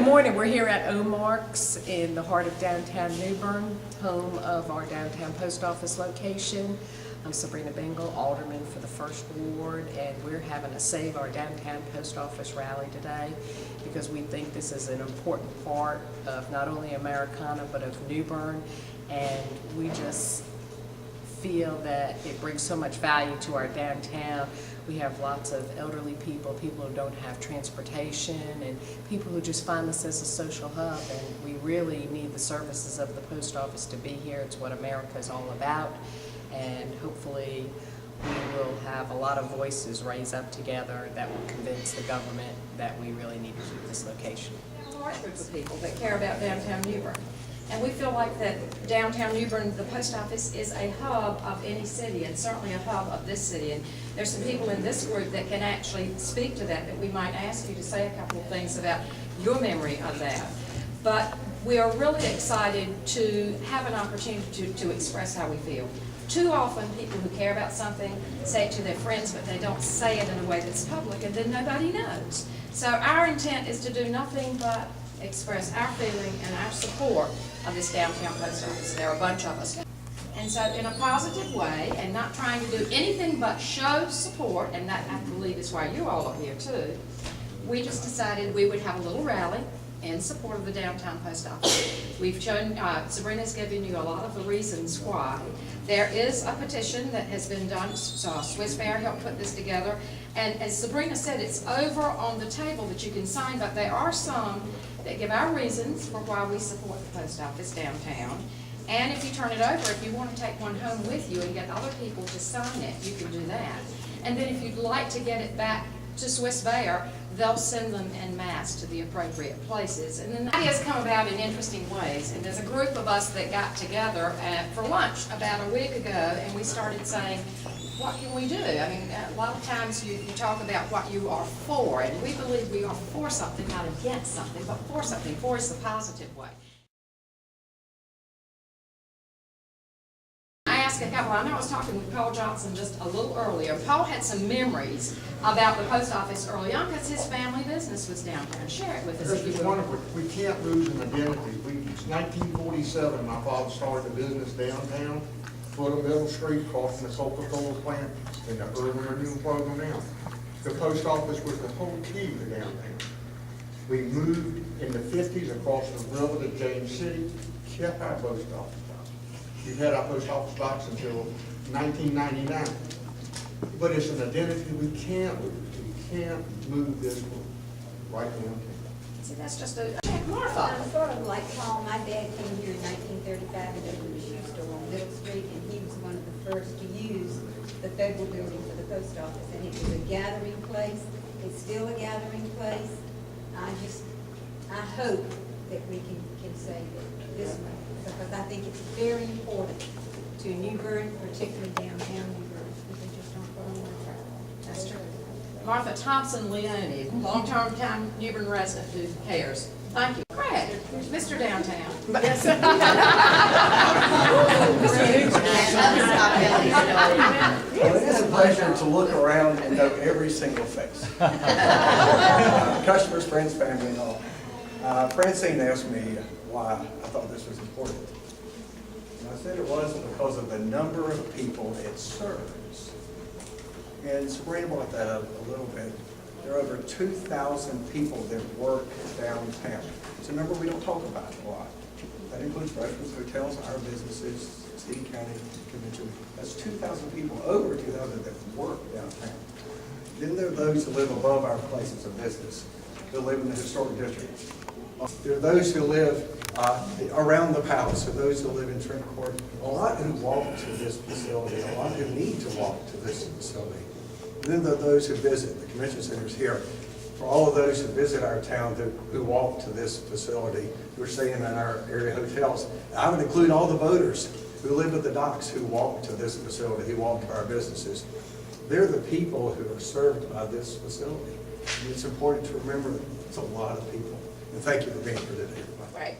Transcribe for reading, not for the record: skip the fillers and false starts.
morning. We're here at Omark's in the heart of downtown New Bern, home of our downtown post office location. I'm Sabrina Bengal, Alderman for the 1st Ward, and we're having a Save Our Downtown Post Office rally today because we think this is an important part of not only Americana but of New Bern, and we just feel that it brings so much value to our downtown. We have lots of elderly people, people who don't have transportation, and people who just find this as a social hub, and we really need the services of the post office to be here. It's what America is all about, and hopefully we will have a lot of voices raise up together that will convince the government that we really need to keep this location. There are a large group of people that care about downtown New Bern. And we feel like that downtown New Bern, the post office, is a hub of any city, and certainly a hub of this city. And there's some people in this group that can actually speak to that we might ask you to say a couple of things about your memory of that. But we are really excited to have an opportunity to express how we feel. Too often, people who care about something say it to their friends, but they don't say it in a way that's public, and then nobody knows. So our intent is to do nothing but express our feeling and our support of this downtown post office. There are a bunch of us. And so in a positive way, and not trying to do anything but show support, and that I believe is why you all are here too, we just decided we would have a little rally in support of the downtown post office. We've shown, Sabrina's given you a lot of the reasons why. There is a petition that has been done, so Swiss Fair helped put this together, and as Sabrina said, it's over on the table that you can sign, but there are some that give our reasons for why we support the post office downtown. And if you turn it over, if you want to take one home with you and get other people to sign it, you can do that. And then if you'd like to get it back to Swiss Fair, they'll send them en masse to the appropriate places. And then the ideas come about in interesting ways. And there's a group of us that got together for lunch about a week ago, and we started saying, what can we do? I mean, a lot of times you talk about what you are for, and we believe we are for something, not against something, but for something. For is the positive way. I know I was talking with Paul Johnson just a little earlier. Paul had some memories about the post office early on because his family business was downtown. Share it with us. This is wonderful. We can't lose an identity. It's 1947, my father started a business downtown, foot of Middle Street, across from the Coca-Cola plant, in the urban renewal program now. The post office was the whole key to downtown. We moved in the 50s across the river to James City, kept our post office. We've had our post office box until 1999. But it's an identity we can't lose. We can't move this right downtown. See, that's just a check, Martha. I'm sort of like Paul. My dad came here in 1935 and opened a shoe store on Middle Street, and he was one of the first to use the federal building for the post office. And it was a gathering place. It's still a gathering place. I hope that we can save it this way, because I think it's very important to New Bern, particularly downtown New Bern. We just don't go on the track. That's true. Martha Thompson Leone, long-term New Bern resident who cares. Thank you. Craig, Mr. Downtown. Well, it is a pleasure to look around and know every single face. Customers, friends, family, and all. Francine asked me why I thought this was important. And I said it wasn't because of the number of people it serves. And Sabrina brought that up a little bit. There are over 2,000 people that work downtown. It's a number we don't talk about a lot. That includes restaurants, hotels, our businesses, city, county, convention. That's 2,000 people, over 2,000 that work downtown. Then there are those who live above our places of business, who live in the historic district. There are those who live around the palace, or those who live in Trent Court. A lot who walk to this facility, a lot who need to walk to this facility. Then there are those who visit. The convention centers here. For all of those who visit our town who walk to this facility, who are staying in our area hotels, I would include all the boaters who live at the docks who walk to this facility, who walk to our businesses. They're the people who are served by this facility. And it's important to remember that it's a lot of people. And thank you for being here today. Right.